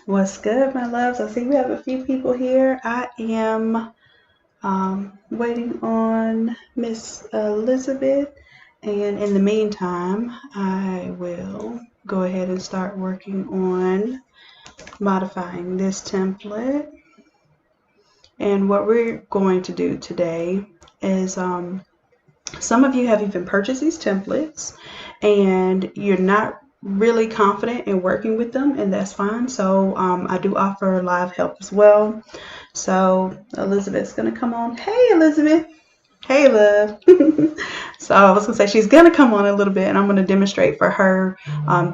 What's good, my loves? I see we have a few people here. I am waiting on Miss Elizabeth, and in the meantime, I will go ahead and start working on modifying this template. And what we're going to do today is some of you have even purchased these templates and you're not really confident in working with them, and that's fine. So I do offer live help as well. So Elizabeth's gonna come on. Hey Elizabeth. Hey love. So I was gonna say she's gonna come on a little bit and I'm gonna demonstrate for her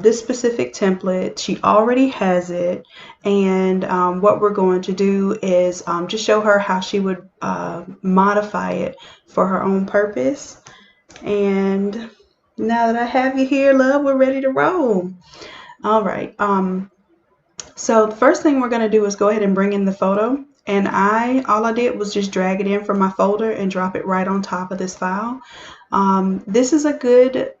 this specific template. She already has it, and what we're going to do is just show her how she would modify it for her own purpose. And now that I have you here, love, we're ready to roll. All right. So the first thing we're going to do is go ahead and bring in the photo. And all I did was just drag it in from my folder and drop it right on top of this file. This is a good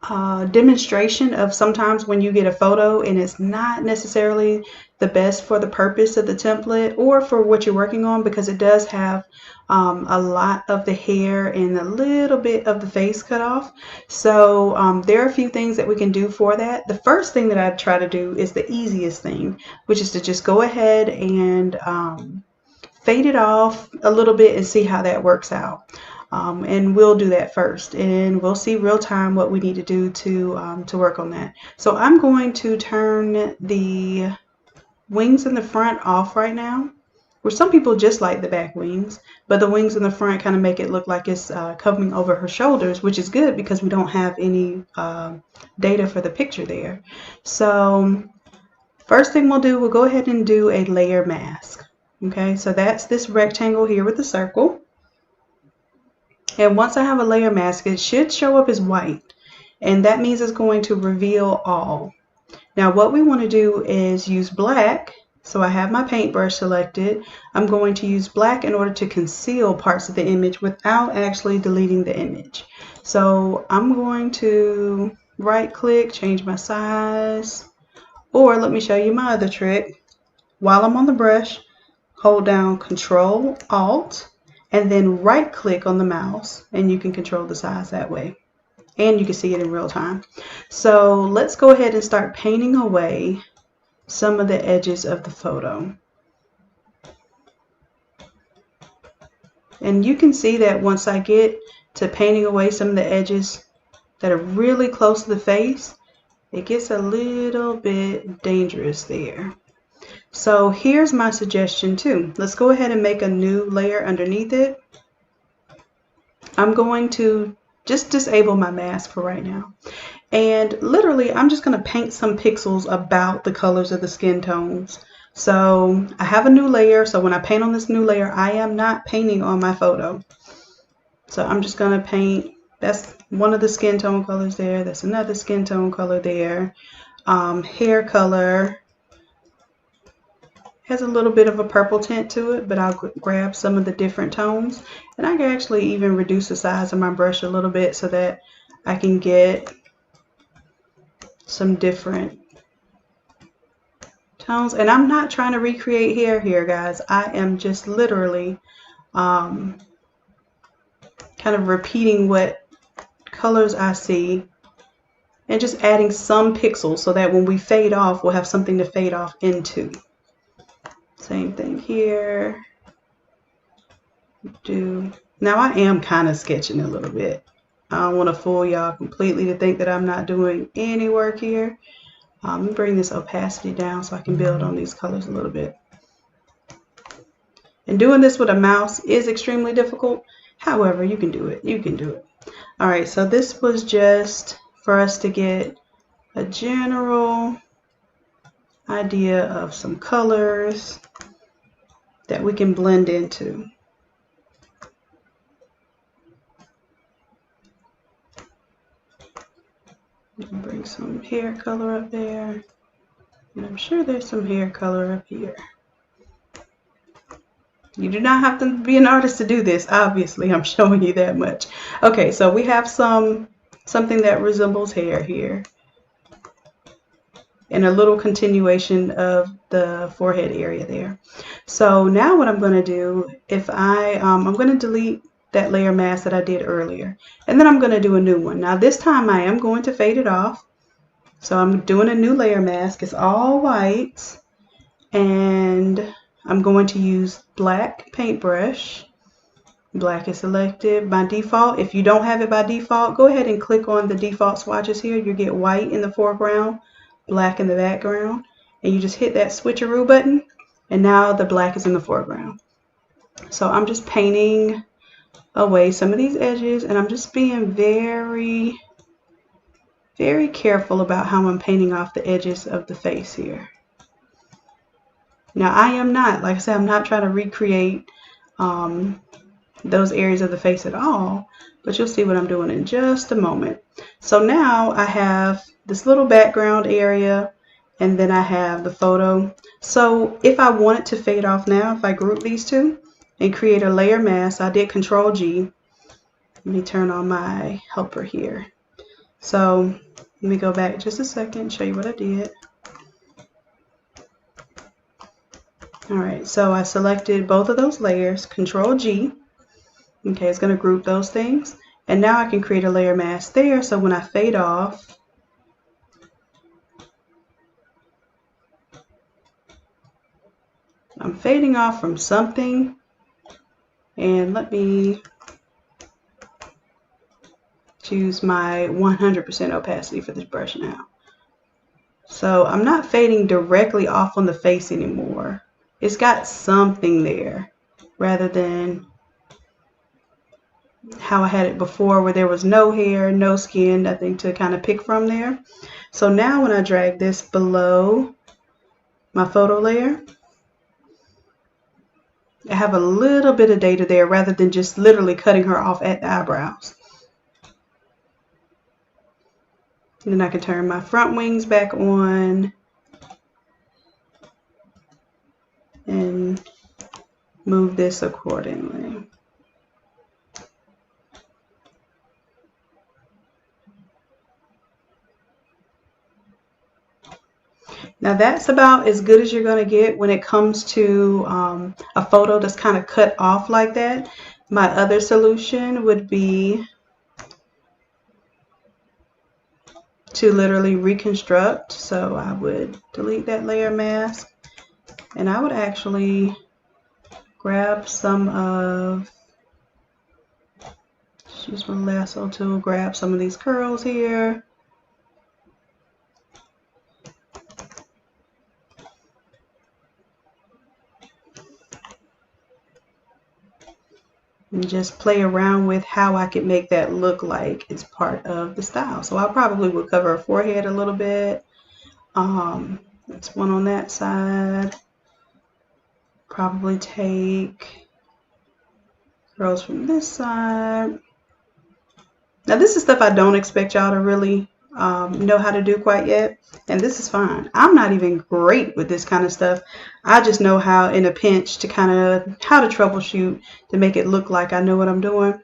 demonstration of sometimes when you get a photo and it's not necessarily the best for the purpose of the template or for what you're working on, because it does have a lot of the hair and a little bit of the face cut off. So there are a few things that we can do for that. The first thing that I try to do is the easiest thing, which is to just go ahead and fade it off a little bit and see how that works out. And we'll do that first, and we'll see real time what we need to do to work on that. So I'm going to turn the wings in the front off right now, where some people just like the back wings, but the wings in the front kind of make it look like it's coming over her shoulders, which is good because we don't have any data for the picture there. So first thing we'll do, we'll go ahead and do a layer mask. Okay, so that's this rectangle here with the circle. And once I have a layer mask, it should show up as white, and that means it's going to reveal all. Now what we want to do is use black. So I have my paintbrush selected. I'm going to use black in order to conceal parts of the image without actually deleting the image. So I'm going to right click, change my size, or let me show you my other trick. While I'm on the brush, hold down Control Alt and then right click on the mouse, and you can control the size that way, and you can see it in real time. So let's go ahead and start painting away some of the edges of the photo. And you can see that once I get to painting away some of the edges that are really close to the face, it gets a little bit dangerous there. So here's my suggestion too. Let's go ahead and make a new layer underneath it. I'm going to just disable my mask for right now. And literally, I'm just going to paint some pixels about the colors of the skin tones. So I have a new layer. So when I paint on this new layer, I am not painting on my photo. So I'm just going to paint. That's one of the skin tone colors there. That's another skin tone color there. Hair color has a little bit of a purple tint to it, but I'll grab some of the different tones, and I can actually even reduce the size of my brush a little bit so that I can get some different tones. And I'm not trying to recreate hair here, guys. I am just literally kind of repeating what colors I see and just adding some pixels so that when we fade off, we'll have something to fade off into. Same thing here. Now I am kind of sketching a little bit. I don't want to fool y'all completely to think that I'm not doing any work here. Let me bring this opacity down so I can build on these colors a little bit. And doing this with a mouse is extremely difficult. However, you can do it. You can do it. All right, so this was just for us to get a general idea of some colors that we can blend into. Bring some hair color up there, and I'm sure there's some hair color up here. You do not have to be an artist to do this, obviously. I'm showing you that much. Okay, so we have something that resembles hair here. and a little continuation of the forehead area there. So now what I'm going to do, if I'm going to delete that layer mask that I did earlier, and then I'm going to do a new one. Now this time I am going to fade it off. So I'm doing a new layer mask. It's all white, and I'm going to use black paintbrush. Black is selected by default. If you don't have it by default, go ahead and click on the default swatches here. You get white in the foreground, black in the background, and you just hit that switcheroo button, and now the black is in the foreground. So I'm just painting away some of these edges, and I'm just being very careful about how I'm painting off the edges of the face here. Now I am not, like I said, I'm not trying to recreate those areas of the face at all, but you'll see what I'm doing in just a moment. So now I have this little background area, and then I have the photo. So if I wanted to fade off now, if I group these two and create a layer mask, I did Control G. Let me turn on my helper here. So let me go back just a second and show you what I did. All right, so I selected both of those layers, Control G. Okay, it's going to group those things. And now I can create a layer mask there, so when I fade off, I'm fading off from something. And let me choose my 100% opacity for this brush now. So I'm not fading directly off on the face anymore. It's got something there rather than how I had it before where there was no hair, no skin, nothing to kind of pick from there. So now when I drag this below my photo layer, I have a little bit of data there rather than just literally cutting her off at the eyebrows. And then I can turn my front wings back on and move this accordingly. Now that's about as good as you're going to get when it comes to a photo that's kind of cut off like that. My other solution would be to literally reconstruct. So I would delete that layer mask, and I would actually grab some of, use my lasso tool, grab some of these curls here. And just play around with how I could make that look like it's part of the style. So I probably would cover her forehead a little bit. That's one on that side. Probably take curls from this side. Now this is stuff I don't expect y'all to really know how to do quite yet, and this is fine. I'm not even great with this kind of stuff. I just know how in a pinch to how to troubleshoot to make it look like I know what I'm doing,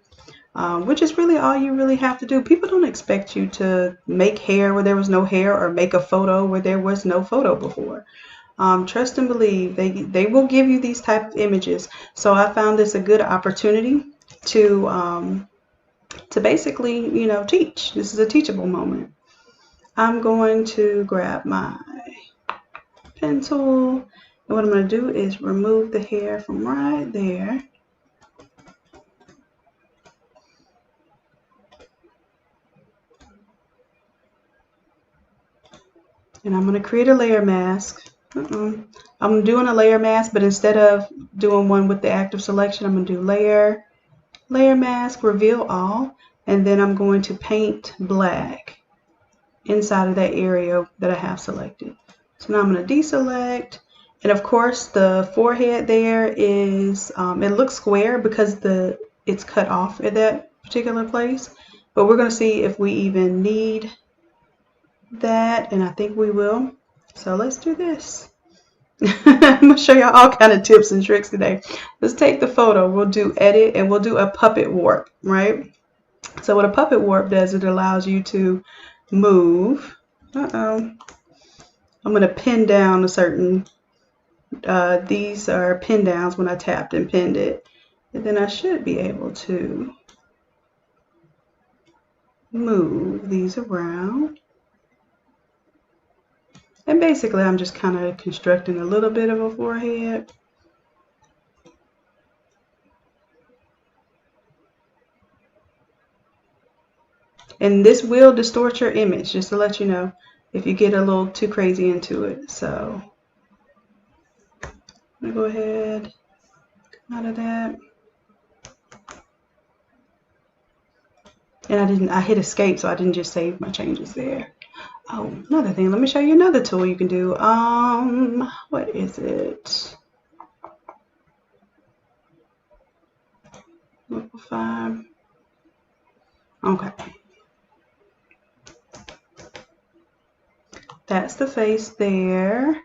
which is really all you really have to do. People don't expect you to make hair where there was no hair or make a photo where there was no photo before. Trust and believe, they will give you these type of images. So I found this a good opportunity to basically, you know, teach. This is a teachable moment. I'm going to grab my pencil, and what I'm going to do is remove the hair from right there. And I'm going to create a layer mask. I'm doing a layer mask, but instead of doing one with the active selection, I'm going to do layer mask, reveal all, and then I'm going to paint black inside of that area that I have selected. So now I'm going to deselect, and of course the forehead there is it looks square because it's cut off at that particular place, but we're going to see if we even need that, and I think we will. So let's do this. I'm going to show y'all all kind of tips and tricks today. Let's take the photo, we'll do edit, and we'll do a puppet warp, right? So what a puppet warp does, it allows you to move I'm going to pin down a certain, these are pin downs when I tapped and pinned it. And then I should be able to move these around. And basically I'm just kind of constructing a little bit of a forehead. And this will distort your image, just to let you know, if you get a little too crazy into it. So I'm gonna go ahead, come out of that. And I hit escape, so I didn't just save my changes there. Oh, another thing, let me show you another tool you can do. What is it? Liquify. Okay. That's the face there.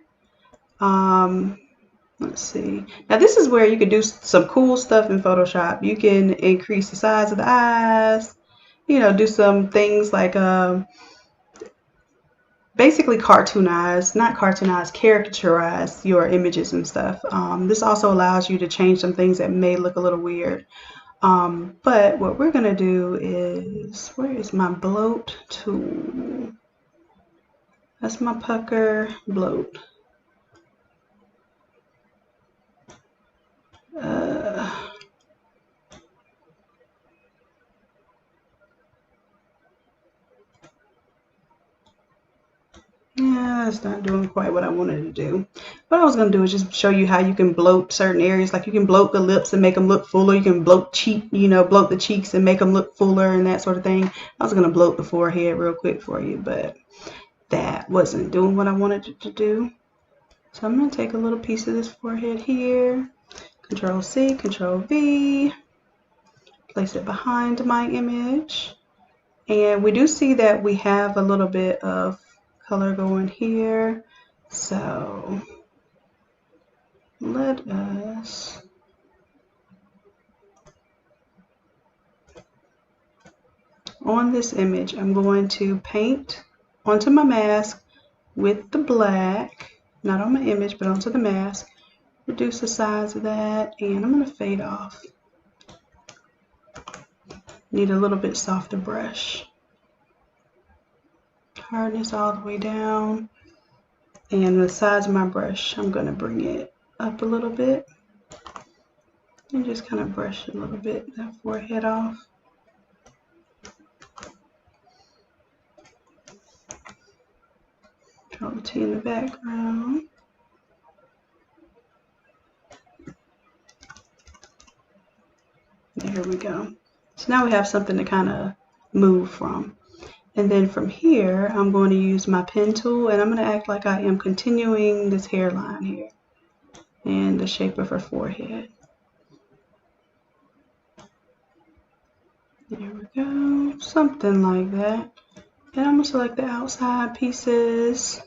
Let's see. Now this is where you could do some cool stuff in Photoshop. You can increase the size of the eyes, you know, do some things like basically cartoonize, not cartoonize, caricaturize your images and stuff. This also allows you to change some things that may look a little weird. But what we're gonna do is, where is my bloat tool? That's my pucker bloat. Yeah, it's not doing quite what I wanted to do. What I was going to do is just show you how you can bloat certain areas. Like you can bloat the lips and make them look fuller. You can bloat bloat the cheeks and make them look fuller and that sort of thing. I was going to bloat the forehead real quick for you, but that wasn't doing what I wanted it to do. So I'm going to take a little piece of this forehead here. Control C, Control V. Place it behind my image. And we do see that we have a little bit of color going here, so let us on this image, I'm going to paint onto my mask with the black, not on my image but onto the mask, reduce the size of that, and I'm going to fade off. Need a little bit softer brush. Hardness all the way down, and the size of my brush, I'm going to bring it up a little bit and just kind of brush a little bit that forehead off. Control T in the background. There we go. So now we have something to kind of move from. And then from here, I'm going to use my pen tool and I'm going to act like I am continuing this hairline here and the shape of her forehead. There we go, something like that. And I'm going to select the outside pieces,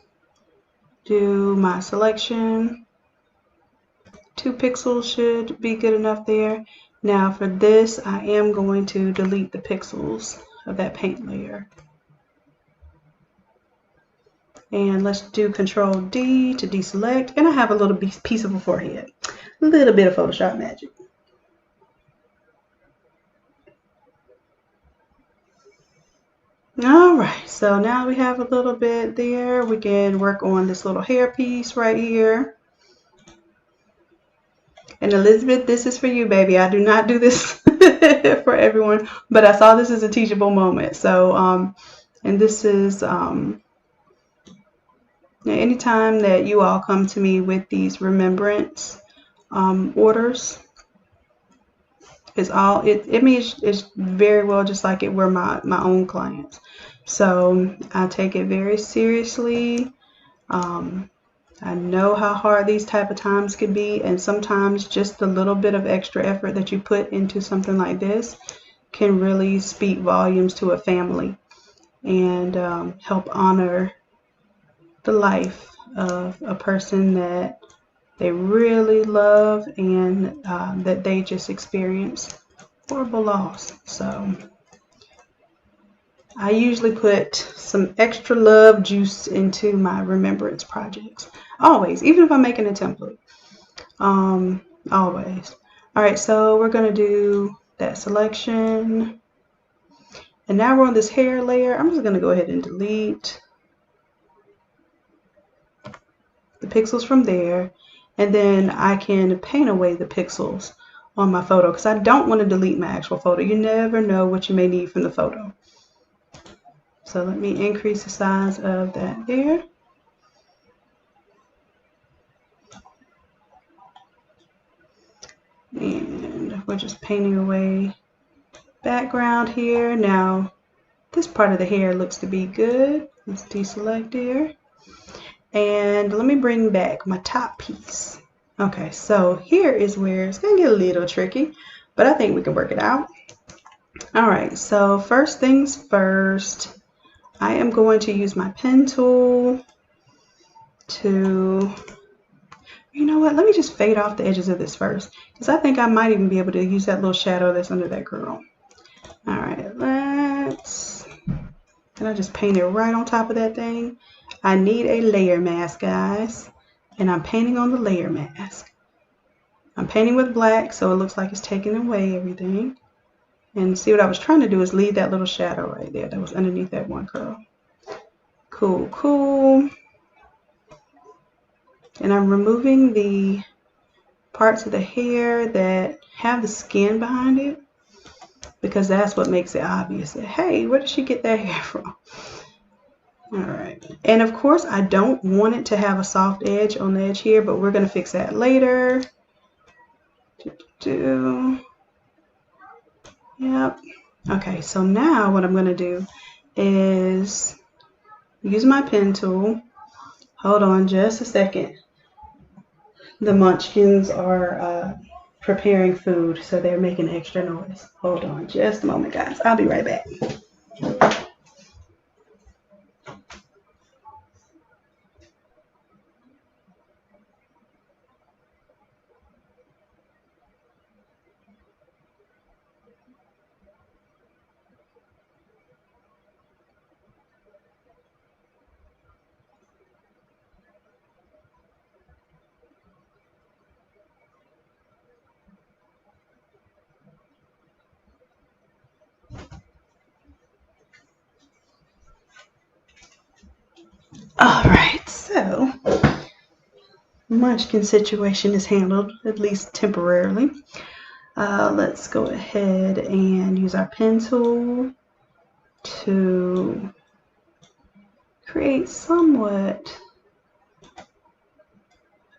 do my selection. 2 pixels should be good enough there. Now for this, I am going to delete the pixels of that paint layer. And let's do Control D to deselect. And I have a little piece of a forehead. A little bit of Photoshop magic. Alright, so now we have a little bit there. We can work on this little hair piece right here. And Elizabeth, this is for you, baby. I do not do this for everyone, but I saw this as a teachable moment. So, and this is, anytime that you all come to me with these remembrance orders, it means it's very well just like it were my own clients. So I take it very seriously. I know how hard these type of times could be, and sometimes just a little bit of extra effort that you put into something like this can really speak volumes to a family and help honor the life of a person that they really love and that they just experienced horrible loss. So I usually put some extra love juice into my remembrance projects. Always, even if I'm making a template. Always. All right, so we're gonna do that selection. And now we're on this hair layer. I'm just gonna go ahead and delete the pixels from there. And then I can paint away the pixels on my photo because I don't want to delete my actual photo. You never know what you may need from the photo. So let me increase the size of that there. And we're just painting away background here. Now, this part of the hair looks to be good. Let's deselect there. And let me bring back my top piece. Okay, so here is where it's gonna get a little tricky, but I think we can work it out. All right, so first things first, I am going to use my pen tool to, you know what, let me just fade off the edges of this first, because I think I might even be able to use that little shadow that's under that girl. All right, can I just paint it right on top of that thing? I need a layer mask, guys, and I'm painting on the layer mask. I'm painting with black, so it looks like it's taking away everything. And see, what I was trying to do is leave that little shadow right there that was underneath that one curl. Cool, cool. And I'm removing the parts of the hair that have the skin behind it, because that's what makes it obvious that, hey, where did she get that hair from? All right. And of course, I don't want it to have a soft edge on the edge here, but we're going to fix that later. Yep. Okay, so now what I'm going to do is use my pen tool. Hold on just a second. The munchkins are preparing food, so they're making extra noise. Hold on just a moment, guys. I'll be right back. All right, so munchkin situation is handled, at least temporarily. Let's go ahead and use our pen tool to create somewhat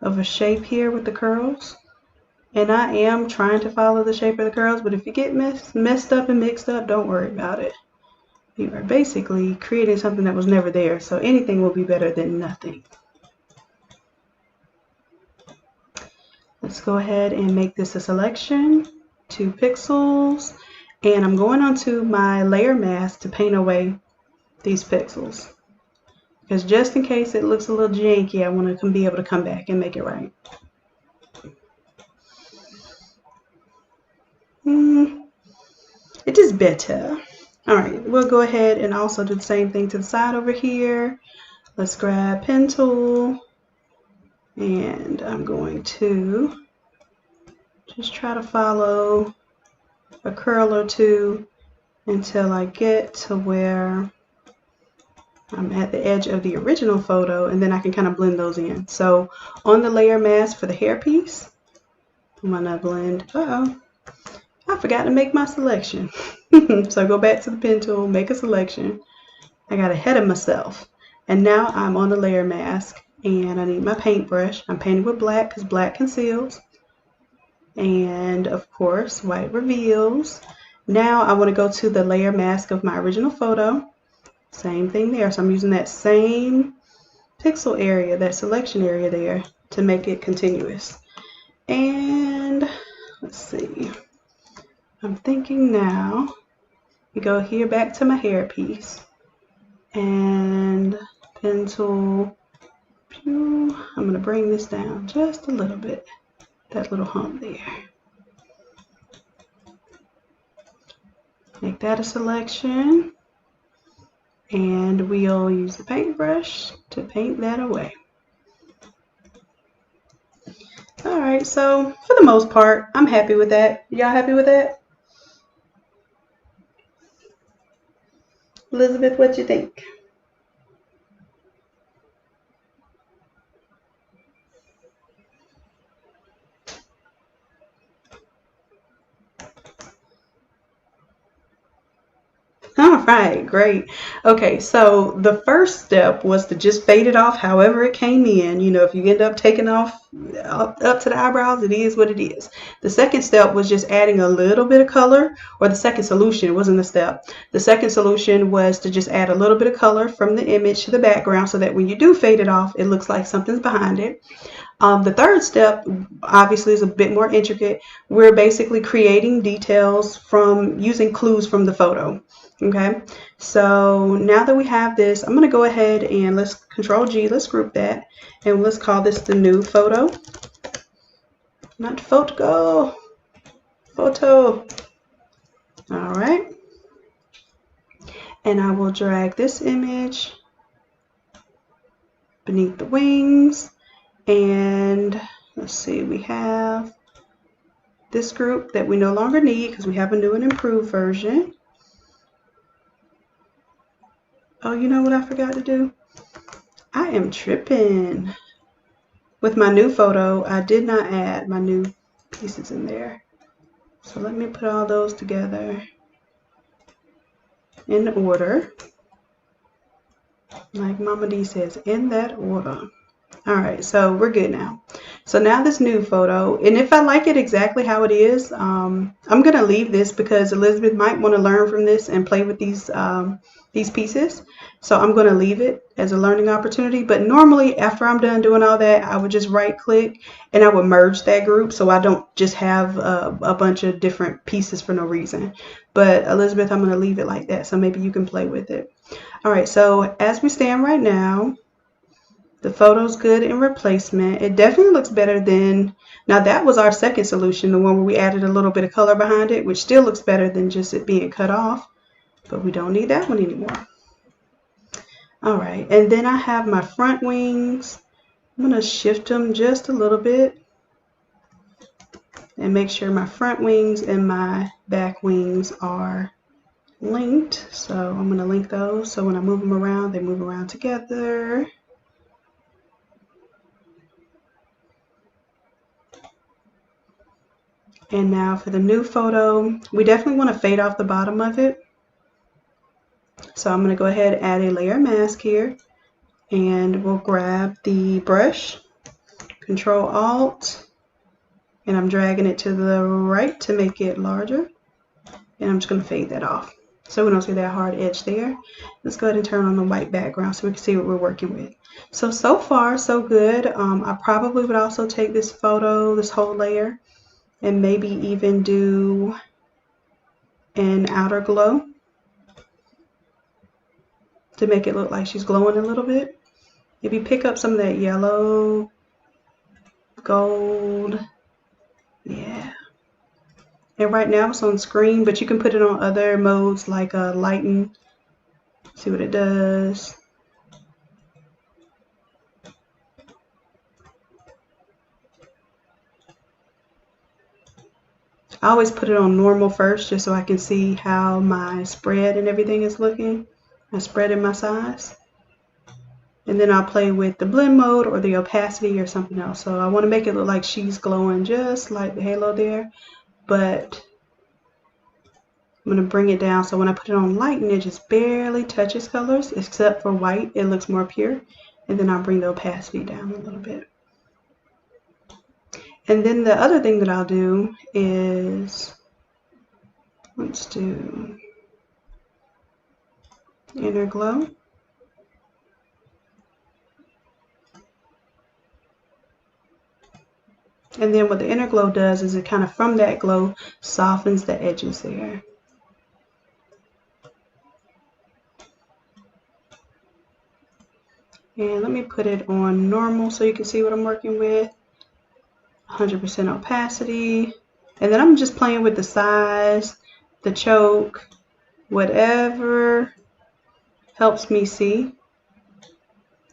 of a shape here with the curls. And I am trying to follow the shape of the curls, but if you get messed up and mixed up, don't worry about it. You are basically creating something that was never there, so anything will be better than nothing. Let's go ahead and make this a selection, 2 pixels, and I'm going onto my layer mask to paint away these pixels. Because just in case it looks a little janky, I want to be able to come back and make it right. It is better. All right, we'll go ahead and also do the same thing to the side over here. Let's grab pen tool, and I'm going to just try to follow a curl or two until I get to where I'm at the edge of the original photo, and then I can kind of blend those in. So on the layer mask for the hair piece, I'm gonna blend, I forgot to make my selection. So go back to the pen tool, make a selection. I got ahead of myself. And now I'm on the layer mask, and I need my paintbrush. I'm painting with black because black conceals. And of course, white reveals. Now I want to go to the layer mask of my original photo. Same thing there. So I'm using that same pixel area, that selection area there, to make it continuous. And let's see. I'm thinking now we go here back to my hair piece, and pen tool, I'm going to bring this down just a little bit, that little hump there. Make that a selection. And we'll use the paintbrush to paint that away. Alright, so for the most part, I'm happy with that. Y'all happy with that? Elizabeth, what you think? All right, great. Okay, so the first step was to just fade it off however it came in. You know, if you end up taking off up to the eyebrows, it is what it is. The second step was just adding a little bit of color, or the second solution, it wasn't a step. The second solution was to just add a little bit of color from the image to the background so that when you do fade it off, it looks like something's behind it. The third step obviously is a bit more intricate. We're basically creating details from using clues from the photo. Okay, so now that we have this, I'm going to go ahead and let's Control G, let's group that, and let's call this the new photo. Not photo, photo. All right, and I will drag this image beneath the wings. And let's see, we have this group that we no longer need because we have a new and improved version. Oh, you know what I forgot to do? I am tripping. With my new photo, I did not add my new pieces in there. So let me put all those together in order. Like Mama D says, in that order. All right, so we're good now. So now this new photo, and if I like it exactly how it is, I'm going to leave this because Elizabeth might want to learn from this and play with these pieces. So I'm going to leave it as a learning opportunity. But normally after I'm done doing all that, I would just right click and I would merge that group so I don't just have a bunch of different pieces for no reason. But Elizabeth, I'm going to leave it like that so maybe you can play with it. All right, so as we stand right now, the photo's good in replacement. It definitely looks better than, now that was our second solution, the one where we added a little bit of color behind it, which still looks better than just it being cut off, but we don't need that one anymore. All right, and then I have my front wings. I'm gonna shift them just a little bit and make sure my front wings and my back wings are linked. So I'm gonna link those so when I move them around, they move around together. And now for the new photo, we definitely want to fade off the bottom of it. So I'm going to go ahead and add a layer mask here. And we'll grab the brush, Control Alt, and I'm dragging it to the right to make it larger. And I'm just going to fade that off so we don't see that hard edge there. Let's go ahead and turn on the white background so we can see what we're working with. So far, so good. I probably would also take this photo, this whole layer, and maybe even do an outer glow to make it look like she's glowing a little bit. Maybe pick up some of that yellow, gold, yeah. And right now it's on screen, but you can put it on other modes like lighten, see what it does. I always put it on normal first just so I can see how my spread and everything is looking. My spread and my size. And then I'll play with the blend mode or the opacity or something else. So I want to make it look like she's glowing just like the halo there. But I'm going to bring it down so when I put it on lighten, it just barely touches colors. Except for white, it looks more pure. And then I'll bring the opacity down a little bit. And then the other thing that I'll do is, let's do inner glow. And then what the inner glow does is it kind of from that glow softens the edges there. And let me put it on normal so you can see what I'm working with. 100% opacity, and then I'm just playing with the size, the choke, whatever helps me see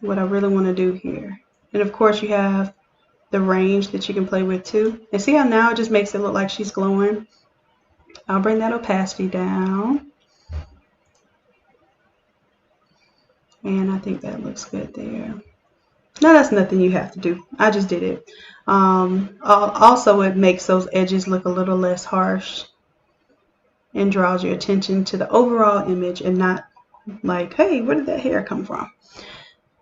what I really want to do here. And of course you have the range that you can play with too. And see how now it just makes it look like she's glowing? I'll bring that opacity down. And I think that looks good there. Now that's nothing you have to do. I just did it. Also, it makes those edges look a little less harsh and draws your attention to the overall image and not like, hey, where did that hair come from?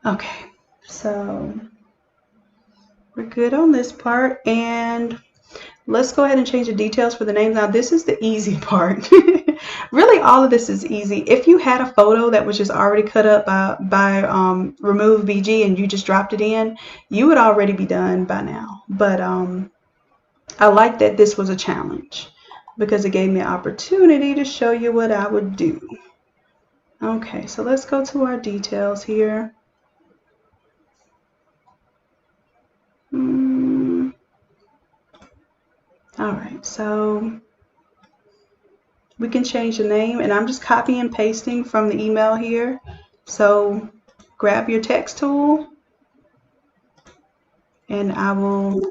Okay, so we're good on this part, and let's go ahead and change the details for the names. Now this is the easy part. Really all of this is easy. If you had a photo that was just already cut up by Remove BG and you just dropped it in, you would already be done by now. But I like that this was a challenge because it gave me an opportunity to show you what I would do. Okay, so let's go to our details here. All right, so we can change the name, and I'm just copying and pasting from the email here. So grab your text tool, and I will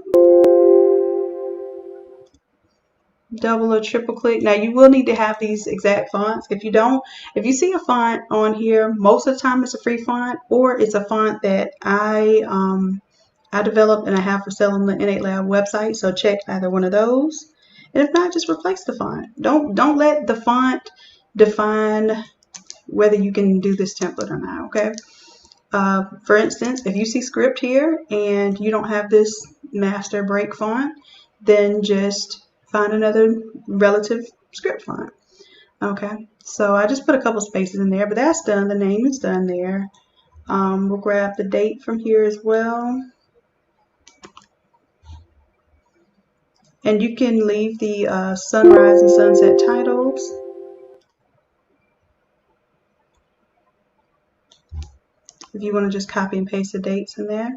double or triple click. Now you will need to have these exact fonts. If you don't, if you see a font on here, most of the time it's a free font, or it's a font that I developed and I have for sale on the Innate Lab website. So check either one of those. And if not, just replace the font. Don't let the font define whether you can do this template or not, okay? For instance, if you see script here and you don't have this master break font, then just find another relative script font. Okay, so I just put a couple spaces in there, but that's done. The name is done there. We'll grab the date from here as well. And you can leave the sunrise and sunset titles. If you want to just copy and paste the dates in there.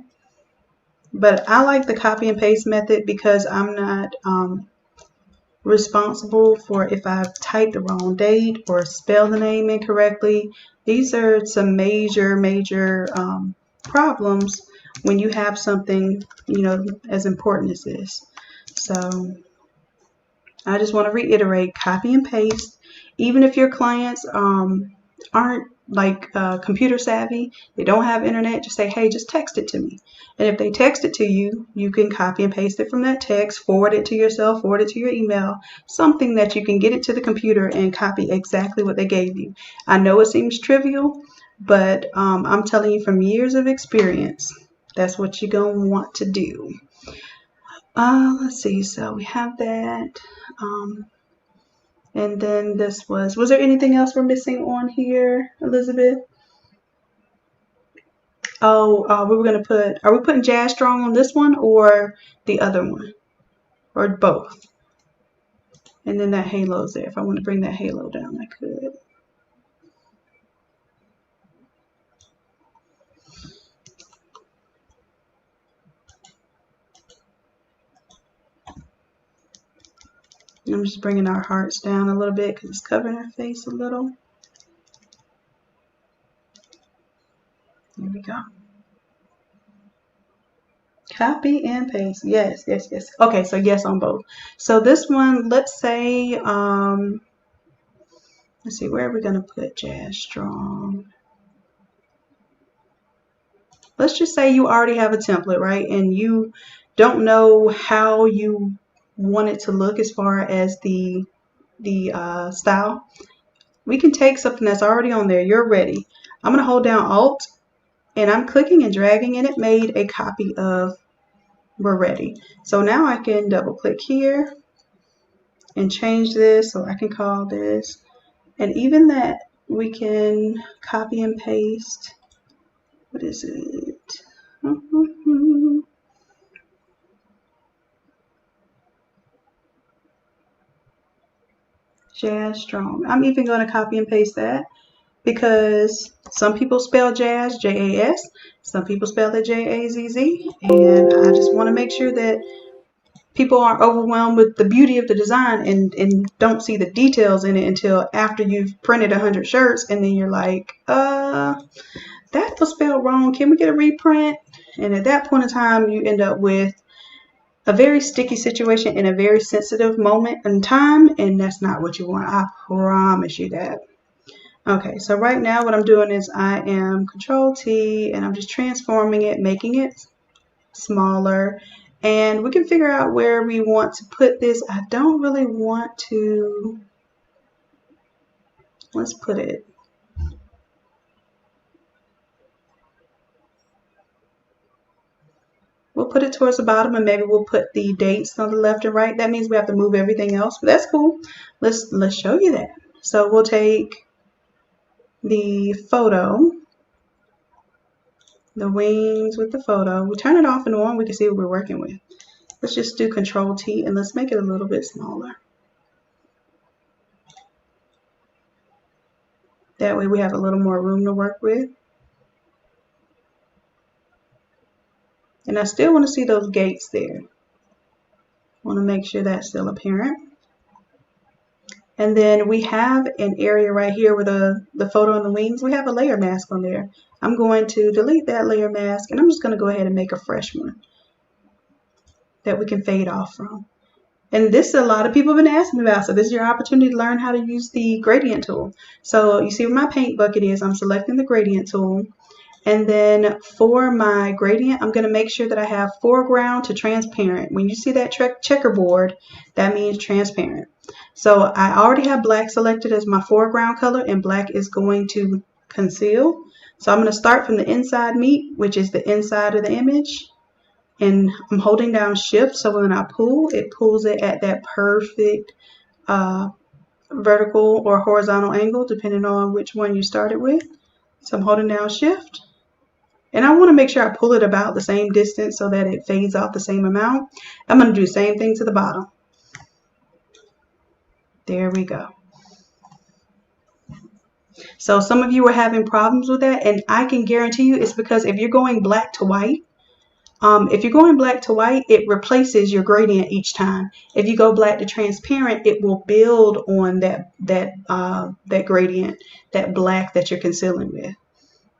But I like the copy and paste method because I'm not responsible for if I've typed the wrong date or spelled the name incorrectly. These are some major problems when you have something, you know, as important as this. So I just want to reiterate, copy and paste. Even if your clients aren't like computer savvy, they don't have internet, just say, hey, just text it to me. And if they text it to you, you can copy and paste it from that text, forward it to yourself, forward it to your email, something that you can get it to the computer and copy exactly what they gave you. I know it seems trivial, but I'm telling you from years of experience, that's what you're going to want to do. Let's see, so we have that. And then this was there anything else we're missing on here, Elizabeth? Oh, we were going to put, are we putting Jazz Strong on this one or the other one? Or both? And then that halo's there. If I want to bring that halo down, I could. I'm just bringing our hearts down a little bit because it's covering our face a little. There we go. Copy and paste. Yes, yes, yes. Okay, so yes on both. So this one, let's say, let's see, where are we going to put Jazz Strong? Let's just say you already have a template, right? And you don't know how you want it to look as far as the style. We can take something that's already on there. You're ready. I'm going to hold down Alt, and I'm clicking and dragging, and it made a copy of We're Ready. So now I can double click here and change this. So I can call this, and even that we can copy and paste. What is it? Jazz Strong. I'm even going to copy and paste that because some people spell jazz, J-A-S. Some people spell it J-A-Z-Z. And I just want to make sure that people are overwhelmed with the beauty of the design and don't see the details in it until after you've printed 100 shirts, and then you're like, that was spelled wrong. Can we get a reprint? And at that point in time, you end up with a very sticky situation in a very sensitive moment in time, and that's not what you want. I promise you that. Okay, so right now what I'm doing is I am Control T, and I'm just transforming it, making it smaller, and we can figure out where we want to put this. I don't really want to, let's put it, we'll put it towards the bottom, and maybe we'll put the dates on the left and right. That means we have to move everything else, but that's cool. Let's show you that. So we'll take the photo, the wings with the photo. We turn it off and on. We can see what we're working with. Let's just do Control T, and let's make it a little bit smaller. That way we have a little more room to work with. And I still want to see those gates there. I want to make sure that's still apparent. And then we have an area right here where the photo and the wings, we have a layer mask on there. I'm going to delete that layer mask, and I'm just going to go ahead and make a fresh one that we can fade off from. And this a lot of people have been asking me about, so this is your opportunity to learn how to use the gradient tool. So you see where my paint bucket is, I'm selecting the gradient tool. And then for my gradient, I'm going to make sure that I have foreground to transparent. When you see that checkerboard, that means transparent. So I already have black selected as my foreground color, and black is going to conceal. So I'm going to start from the inside meat, which is the inside of the image. And I'm holding down shift, so when I pull, it pulls it at that perfect vertical or horizontal angle, depending on which one you started with. So I'm holding down shift. And I want to make sure I pull it about the same distance so that it fades off the same amount. I'm going to do the same thing to the bottom. There we go. So some of you are having problems with that, and I can guarantee you it's because if you're going black to white, it replaces your gradient each time. If you go black to transparent, it will build on that gradient, that black that you're concealing with.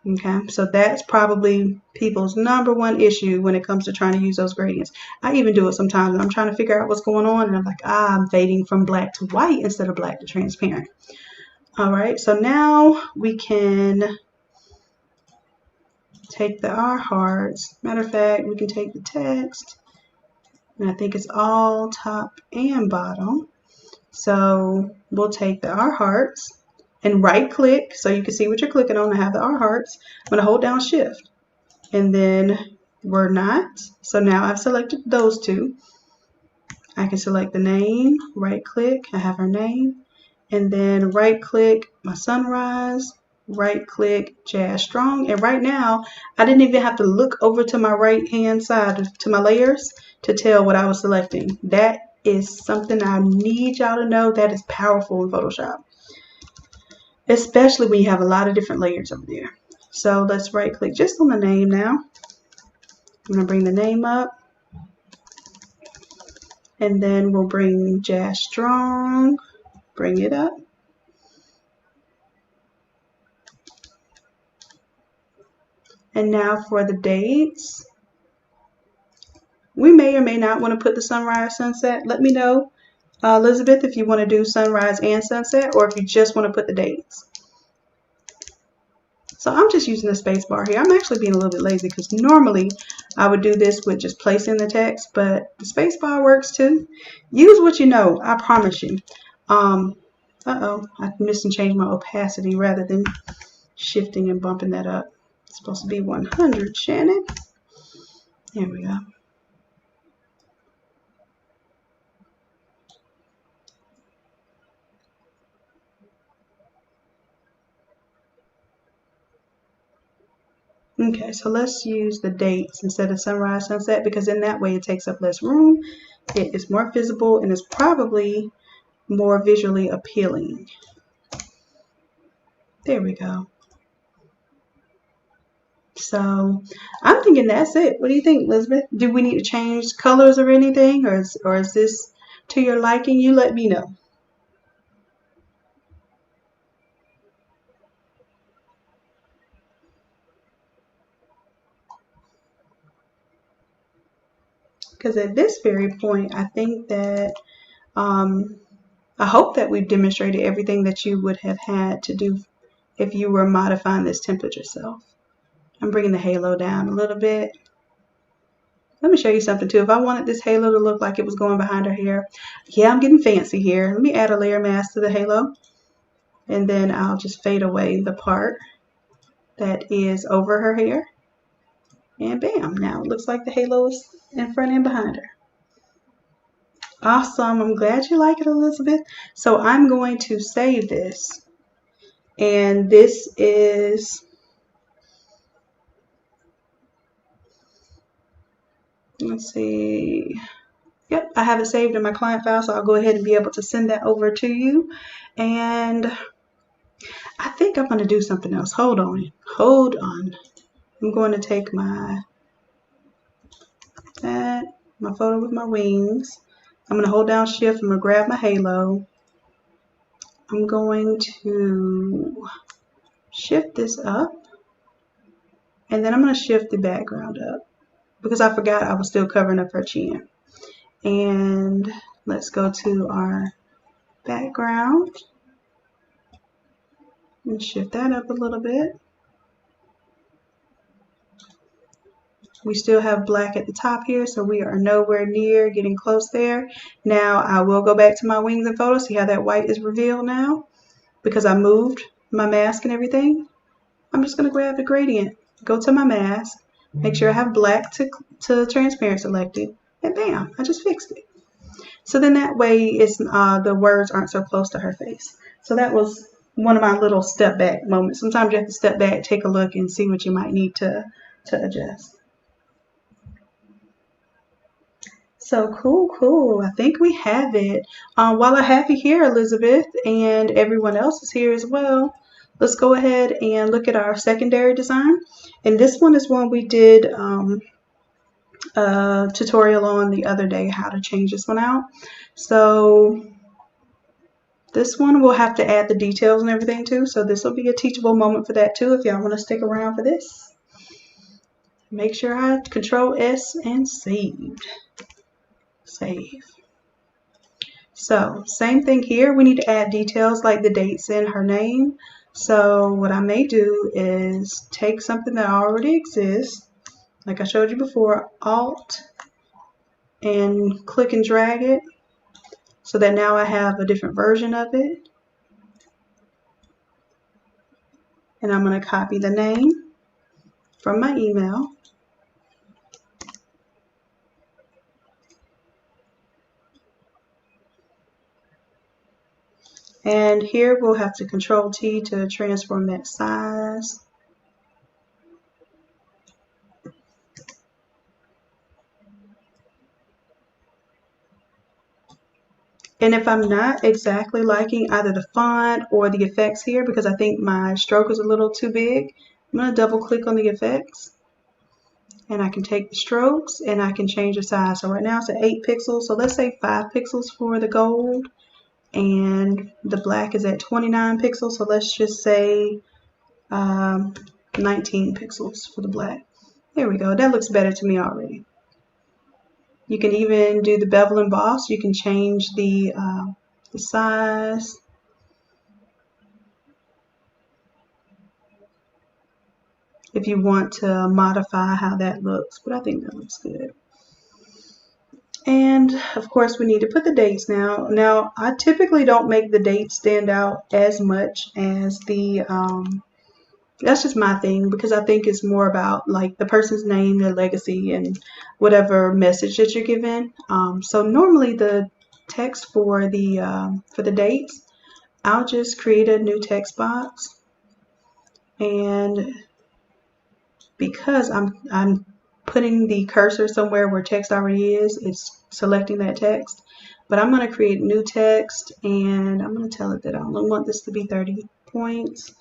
Okay, so that's probably people's #1 issue when it comes to trying to use those gradients. I even do it sometimes when I'm trying to figure out what's going on, and I'm like, I'm fading from black to white instead of black to transparent. All right, so now we can take the R hearts. Matter of fact, we can take the text, and I think it's all top and bottom. So we'll take the R hearts and right click so you can see what you're clicking on. I have the R hearts. I'm going to hold down shift, and then we're not. So now I've selected those two. I can select the name, right click, I have her name, and then right click my sunrise, right click Jazz Strong. And right now I didn't even have to look over to my right hand side to my layers to tell what I was selecting. That is something I need y'all to know. That is powerful in Photoshop, especially when you have a lot of different layers over there. So let's right click just on the name now. I'm going to bring the name up, and then we'll bring Jazz Strong, bring it up. And now for the dates, we may or may not want to put the sunrise, sunset. Let me know, Elizabeth, if you want to do sunrise and sunset, or if you just want to put the dates. So I'm just using the space bar here. I'm actually being a little bit lazy because normally I would do this with just placing the text, but the space bar works too. Use what you know, I promise you. Uh-oh, I missed and changed my opacity rather than shifting and bumping that up. It's supposed to be 100, Shannon. There we go. Okay, so let's use the dates instead of sunrise, sunset, because in that way it takes up less room, it is more visible, and it's probably more visually appealing. There we go. So I'm thinking that's it. What do you think, Elizabeth? Do we need to change colors or anything, or is this to your liking? You let me know. Because at this very point, I think that I hope that we've demonstrated everything that you would have had to do if you were modifying this template yourself. I'm bringing the halo down a little bit. Let me show you something too. If I wanted this halo to look like it was going behind her hair, yeah, I'm getting fancy here. Let me add a layer mask to the halo, and then I'll just fade away the part that is over her hair. And bam, now it looks like the halo is in front and behind her. Awesome, I'm glad you like it, Elizabeth. So I'm going to save this. And this is, let's see. Yep, I have it saved in my client file, so I'll go ahead and be able to send that over to you. And I think I'm going to do something else. Hold on. I'm going to take my photo with my wings. I'm going to hold down shift. I'm going to grab my halo. I'm going to shift this up. And then I'm going to shift the background up because I forgot I was still covering up her chin. And let's go to our background and shift that up a little bit. We still have black at the top here, so we are nowhere near getting close there. Now I will go back to my wings and photos. See how that white is revealed now? Because I moved my mask and everything. I'm just going to grab the gradient, go to my mask, make sure I have black to transparent selected, and bam, I just fixed it. So then that way it's the words aren't so close to her face. So that was one of my little step back moments. Sometimes you have to step back, take a look, and see what you might need to adjust. So cool. I think we have it. While I have you here, Elizabeth, and everyone else is here as well, let's go ahead and look at our secondary design. And this one is one we did a tutorial on the other day, how to change this one out. So this one we'll have to add the details and everything too. So this will be a teachable moment for that too if y'all want to stick around for this. Make sure I Control S and save. So same thing here. We need to add details like the dates in her name. So what I may do is take something that already exists, like I showed you before, Alt, and click and drag it so that now I have a different version of it. And I'm going to copy the name from my email. And here we'll have to Control T to transform that size. And if I'm not exactly liking either the font or the effects here, because I think my stroke is a little too big, I'm going to double click on the effects. And I can take the strokes and I can change the size. So right now it's at 8 pixels. So let's say 5 pixels for the gold. And the black is at 29 pixels. So let's just say 19 pixels for the black. There we go. That looks better to me already. You can even do the bevel emboss. You can change the size. If you want to modify how that looks, but I think that looks good. And of course we need to put the dates now. Now I typically don't make the dates stand out as much as the that's just my thing, because I think it's more about like the person's name, their legacy, and whatever message that you're given. So normally the text for the dates, I'll just create a new text box, and because I'm putting the cursor somewhere where text already is, it's selecting that text. But I'm going to create new text, and I'm going to tell it that I only want this to be 30 points.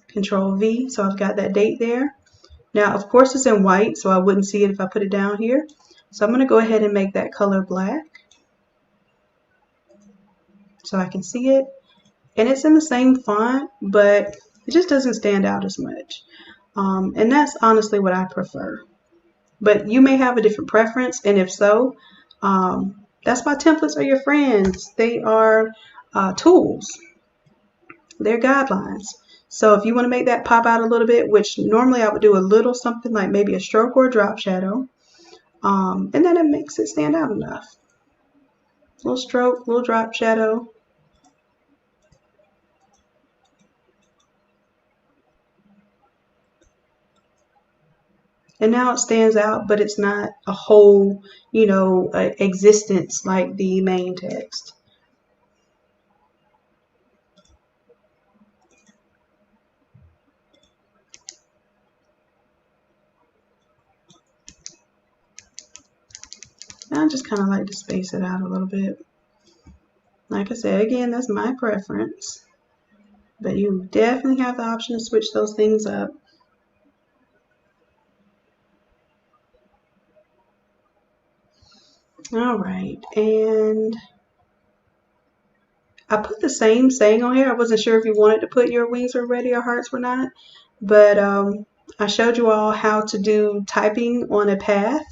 Control V, so I've got that date there. Now, of course, it's in white, so I wouldn't see it if I put it down here. So I'm going to go ahead and make that color black so I can see it. And it's in the same font, but it just doesn't stand out as much. And that's honestly what I prefer. But you may have a different preference, and if so, that's why templates are your friends. They are tools. They're guidelines. So if you want to make that pop out a little bit, which normally I would do a little something like maybe a stroke or a drop shadow, and then it makes it stand out enough. Little stroke, little drop shadow. And now it stands out, but it's not a whole, existence like the main text. I just kind of like to space it out a little bit. Like I said, again, that's my preference. But you definitely have the option to switch those things up. All right, and I put the same saying on here. I wasn't sure if you wanted to put your wings were ready or hearts were not, but I showed you all how to do typing on a path.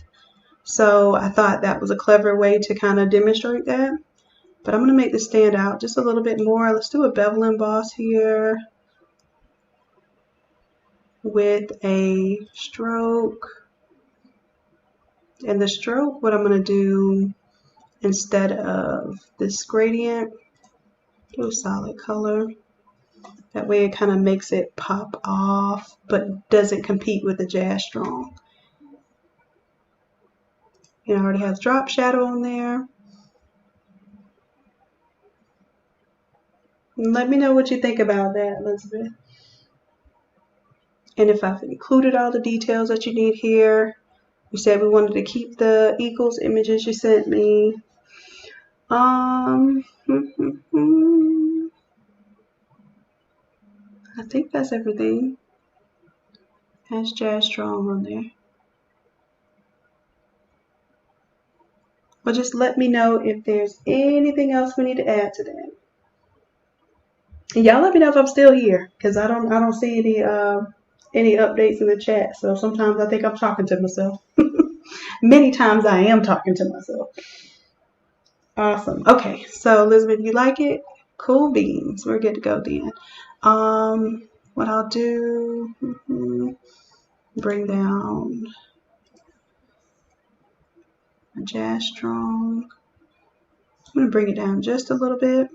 So I thought that was a clever way to kind of demonstrate that. But I'm going to make this stand out just a little bit more. Let's do a bevel emboss here with a stroke. And the stroke, what I'm going to do instead of this gradient, do a solid color. That way it kind of makes it pop off, but doesn't compete with the Jazz Strong. It already has drop shadow on there. And let me know what you think about that, Elizabeth. And if I've included all the details that you need here. You said we wanted to keep the Eagles images you sent me. I think that's everything. Has Jazz Strong on there. But just let me know if there's anything else we need to add to that. And y'all let me know if I'm still here, because I don't see any updates in the chat. So sometimes I think I'm talking to myself. Many times I am talking to myself. Awesome. Okay, so Elizabeth, you like it? Cool beans. We're good to go then. What I'll do, bring down my Jazz Strong. I'm going to bring it down just a little bit.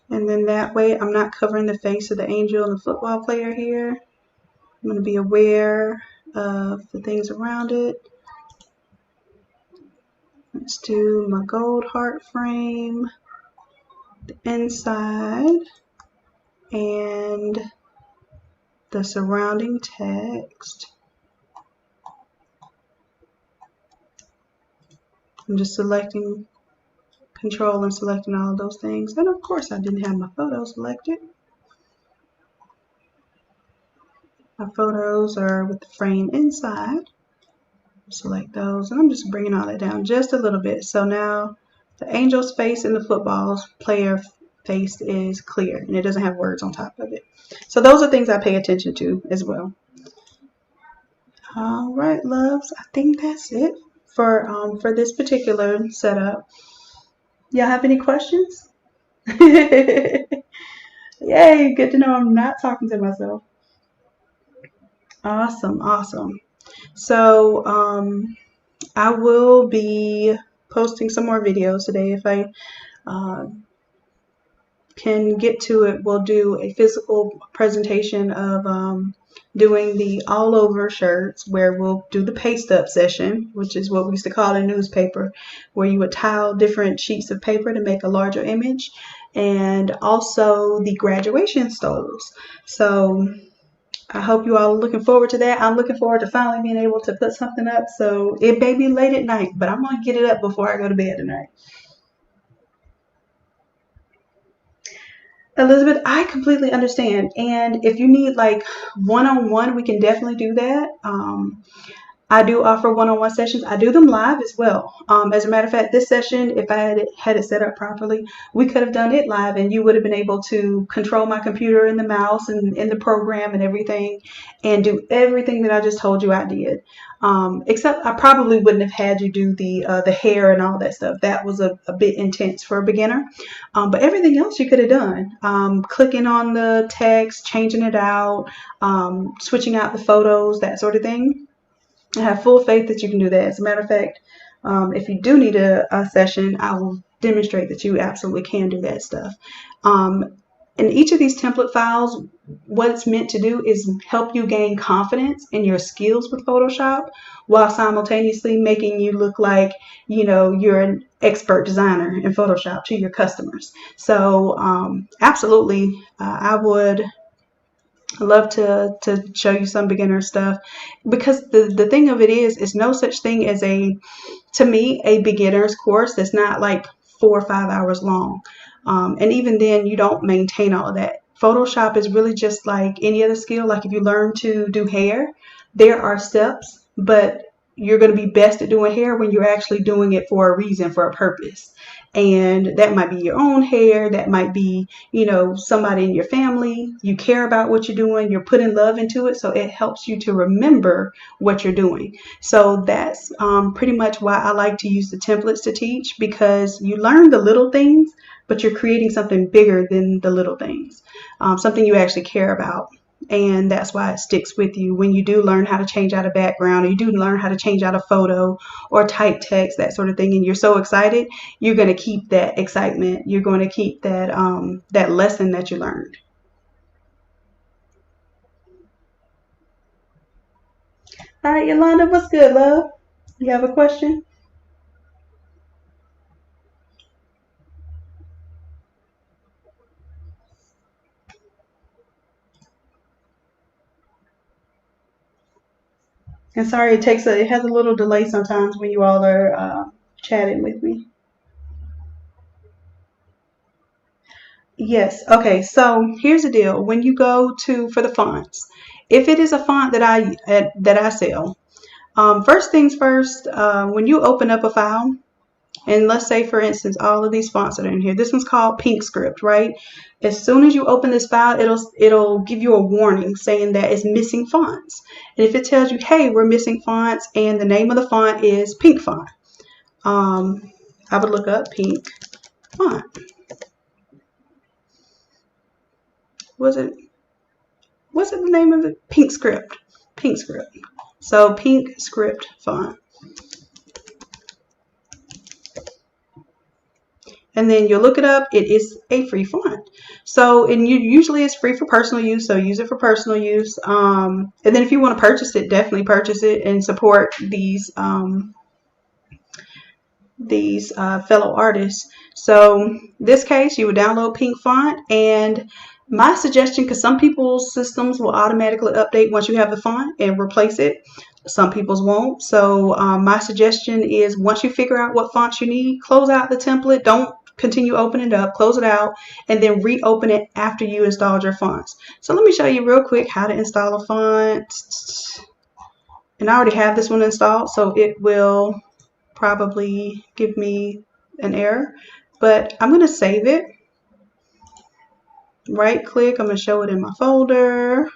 And then that way I'm not covering the face of the angel and the football player here. I'm going to be aware of the things around it. Let's do my gold heart frame, the inside, and the surrounding text. I'm just selecting control and selecting all of those things. And of course I didn't have my photo selected. My photos are with the frame inside. Select those, and I'm just bringing all that down just a little bit. So now the angel's face and the football player face is clear, and it doesn't have words on top of it. So those are things I pay attention to as well. All right, loves, I think that's it for this particular setup. Y'all have any questions? Yay, good to know I'm not talking to myself. Awesome. So I will be posting some more videos today. If I can get to it, we'll do a physical presentation of doing the all over shirts, where we'll do the paste up session, which is what we used to call a newspaper, where you would tile different sheets of paper to make a larger image, and also the graduation stoles. So I hope you all are looking forward to that. I'm looking forward to finally being able to put something up. So it may be late at night, but I'm going to get it up before I go to bed tonight. Elizabeth, I completely understand. And if you need like one-on-one, we can definitely do that. I do offer one-on-one sessions. I do them live as well. As a matter of fact, this session, if I had it set up properly, we could have done it live, and you would have been able to control my computer and the mouse and in the program and everything, and do everything that I just told you I did. Except I probably wouldn't have had you do the hair and all that stuff. That was a bit intense for a beginner. But everything else you could have done. Clicking on the text, changing it out, switching out the photos, that sort of thing. I have full faith that you can do that. As a matter of fact, if you do need a session, I will demonstrate that you absolutely can do that stuff. In each of these template files, what it's meant to do is help you gain confidence in your skills with Photoshop while simultaneously making you look like, you're an expert designer in Photoshop to your customers. So absolutely, I would love to show you some beginner stuff, because the thing of it is, no such thing as to me, a beginner's course that's not like 4 or 5 hours long. And even then, you don't maintain all of that. Photoshop is really just like any other skill. Like if you learn to do hair, there are steps, but you're going to be best at doing hair when you're actually doing it for a reason, for a purpose. And that might be your own hair. That might be, somebody in your family. You care about what you're doing. You're putting love into it. So it helps you to remember what you're doing. So that's pretty much why I like to use the templates to teach, because you learn the little things, but you're creating something bigger than the little things, something you actually care about. And that's why it sticks with you when you do learn how to change out a background, or you do learn how to change out a photo or type text, that sort of thing. And you're so excited, you're going to keep that excitement. You're going to keep that that lesson that you learned. All right, Yolanda, what's good, love? You have a question? And sorry, it has a little delay sometimes when you all are chatting with me. Yes. Okay. So here's the deal. When you go for the fonts, if it is a font that I sell, first things first, when you open up a file, and let's say, for instance, all of these fonts that are in here, this one's called Pink Script, right? As soon as you open this file, it'll give you a warning saying that it's missing fonts. And if it tells you, hey, we're missing fonts, and the name of the font is Pink Font, I would look up Pink Font. Was it the name of it? Pink Script. Pink Script. So Pink Script font. And then you'll look it up. It is a free font. So, and usually it's free for personal use, so use it for personal use. And then if you want to purchase it, definitely purchase it and support these fellow artists. So this case, you would download Pink Font, and my suggestion, because some people's systems will automatically update once you have the font and replace it. Some people's won't. So my suggestion is, once you figure out what fonts you need, close out the template. Don't continue opening it up. Close it out, and then reopen it after you installed your fonts. So let me show you real quick how to install a font. And I already have this one installed, so it will probably give me an error. But I'm going to save it. Right click. I'm going to show it in my folder.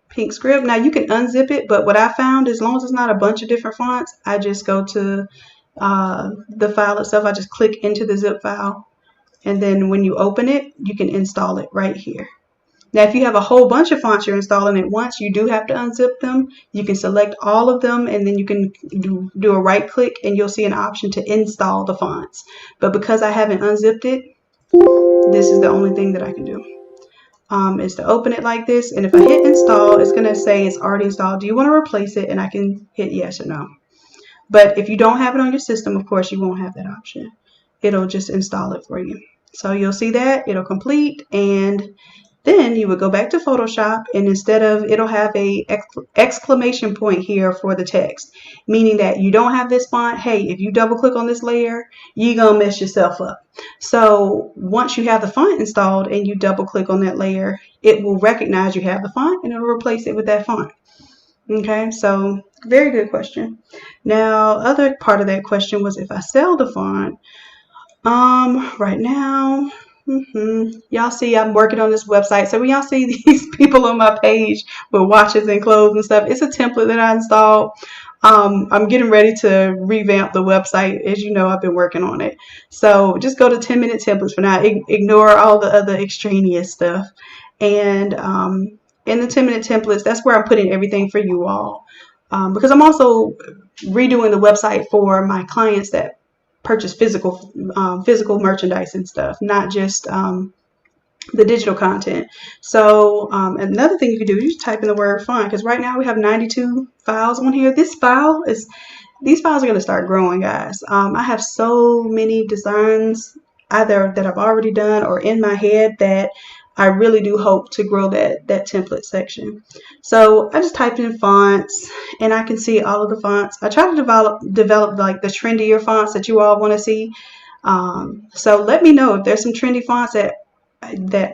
Pink Script. Now you can unzip it, but what I found, as long as it's not a bunch of different fonts, I just go to the file itself. I just click into the zip file, and then when you open it, you can install it right here. Now, if you have a whole bunch of fonts you're installing at once, you do have to unzip them. You can select all of them, and then you can do a right click, and you'll see an option to install the fonts. But because I haven't unzipped it, this is the only thing that I can do. Is to open it like this, and if I hit install, it's going to say it's already installed. Do you want to replace it? And I can hit yes or no. But if you don't have it on your system, of course, you won't have that option. It'll just install it for you. So you'll see that it'll complete, and Then you would go back to Photoshop, and instead of, it'll have a exclamation point here for the text, meaning that you don't have this font. Hey, if you double click on this layer, you're going to mess yourself up. So once you have the font installed and you double click on that layer, it will recognize you have the font and it'll replace it with that font. Okay, so very good question. Now, other part of that question was if I sell the font. Right now, y'all see I'm working on this website. So when y'all see these people on my page with watches and clothes and stuff, it's a template that I installed. I'm getting ready to revamp the website. As you know, I've been working on it. So just go to 10-minute templates for now. Ignore all the other extraneous stuff. And in the 10-minute templates, that's where I'm putting everything for you all. Because I'm also redoing the website for my clients that purchase physical merchandise and stuff, not just the digital content. So another thing you can do is just type in the word font, because right now we have 92 files on here. These files are going to start growing, guys. I have so many designs either that I've already done or in my head that I really do hope to grow that template section. So I just typed in fonts and I can see all of the fonts. I try to develop like the trendier fonts that you all want to see. So let me know if there's some trendy fonts that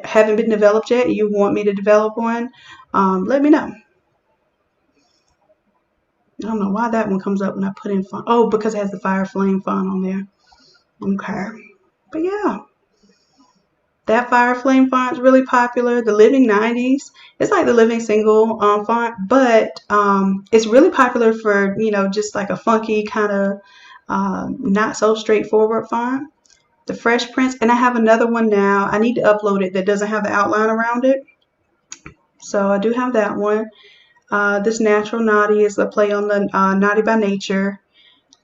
haven't been developed yet and you want me to develop one. Let me know. I don't know why that one comes up when I put in font. Oh, because it has the fire flame font on there. Okay. But yeah. That fire flame font is really popular. The Living 90s. It's like the Living Single font, but it's really popular for, just like a funky kind of not so straightforward font. The Fresh Prince. And I have another one now. I need to upload it that doesn't have the outline around it. So I do have that one. This Natural Naughty is a play on the Naughty by Nature.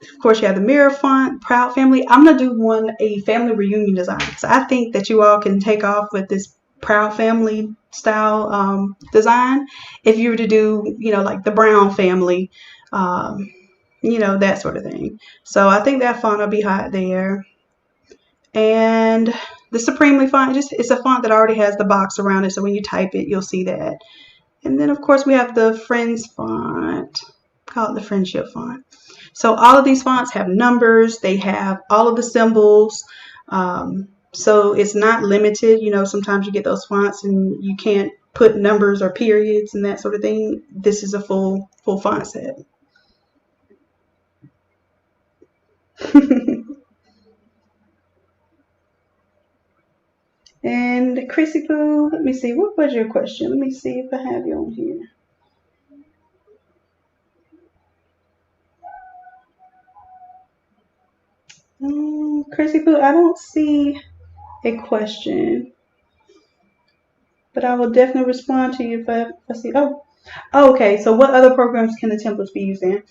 Of course, you have the Mirror font, Proud Family. I'm going to do a family reunion design. So I think that you all can take off with this Proud Family style design. If you were to do, like the Brown family, that sort of thing. So I think that font will be hot there. And the Supremely font, it's a font that already has the box around it. So when you type it, you'll see that. And then, of course, we have the Friends font. Call it the Friendship font. So all of these fonts have numbers. They have all of the symbols. So it's not limited. Sometimes you get those fonts and you can't put numbers or periods and that sort of thing. This is a full font set. And Chrissy Poo, let me see. What was your question? Let me see if I have you on here. Chrissy Poo, I don't see a question, but I will definitely respond to you if I see. Oh, okay. So what other programs can the templates be used in?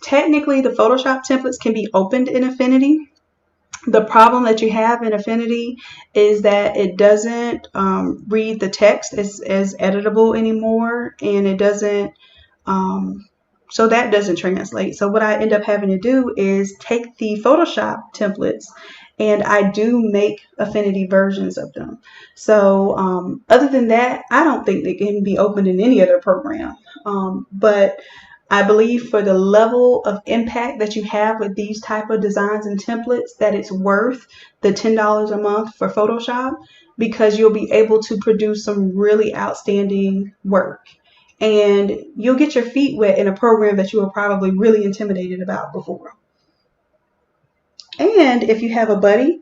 Technically, the Photoshop templates can be opened in Affinity. The problem that you have in Affinity is that it doesn't read the text as editable anymore, and it doesn't. So that doesn't translate. So what I end up having to do is take the Photoshop templates and I do make Affinity versions of them. So other than that, I don't think they can be opened in any other program. But I believe for the level of impact that you have with these type of designs and templates, that it's worth the $10 a month for Photoshop, because you'll be able to produce some really outstanding work. And you'll get your feet wet in a program that you were probably really intimidated about before. And if you have a buddy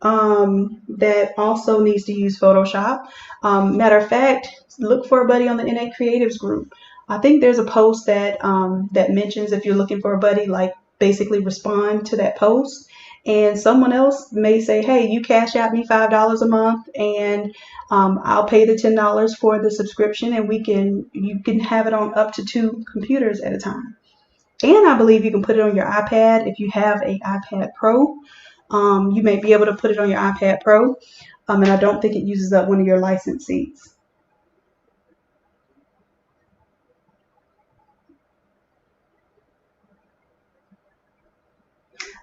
that also needs to use Photoshop, matter of fact, look for a buddy on the Innate Creatives group. I think there's a post that that mentions if you're looking for a buddy, like basically respond to that post. And someone else may say, hey, you cash out me $5 a month and I'll pay the $10 for the subscription, and you can have it on up to 2 computers at a time. And I believe you can put it on your iPad if you have an iPad Pro. You may be able to put it on your iPad Pro, and I don't think it uses up one of your license seats.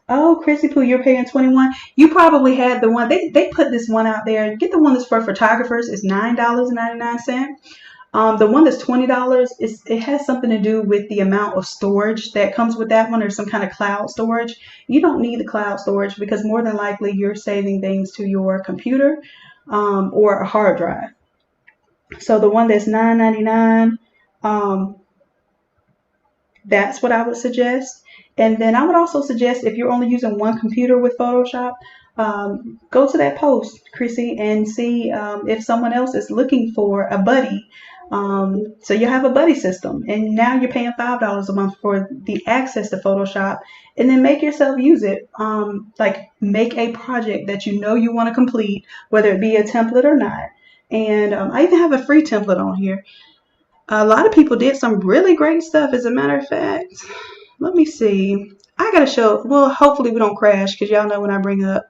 Oh, Chrissy Poo, you're paying 21. You probably had the one. They put this one out there. Get the one that's for photographers. It's $9.99. The one that's $20 is it has something to do with the amount of storage that comes with that one, or some kind of cloud storage. You don't need the cloud storage because more than likely you're saving things to your computer or a hard drive. So the one that's $9.99, that's what I would suggest. And then I would also suggest if you're only using one computer with Photoshop, go to that post, Chrissy, and see if someone else is looking for a buddy. So you have a buddy system, and now you're paying $5 a month for the access to Photoshop, and then make yourself use it. Like make a project that you know you want to complete, whether it be a template or not. And I even have a free template on here. A lot of people did some really great stuff. As a matter of fact, let me see. I gotta show. Well, hopefully we don't crash because y'all know when I bring up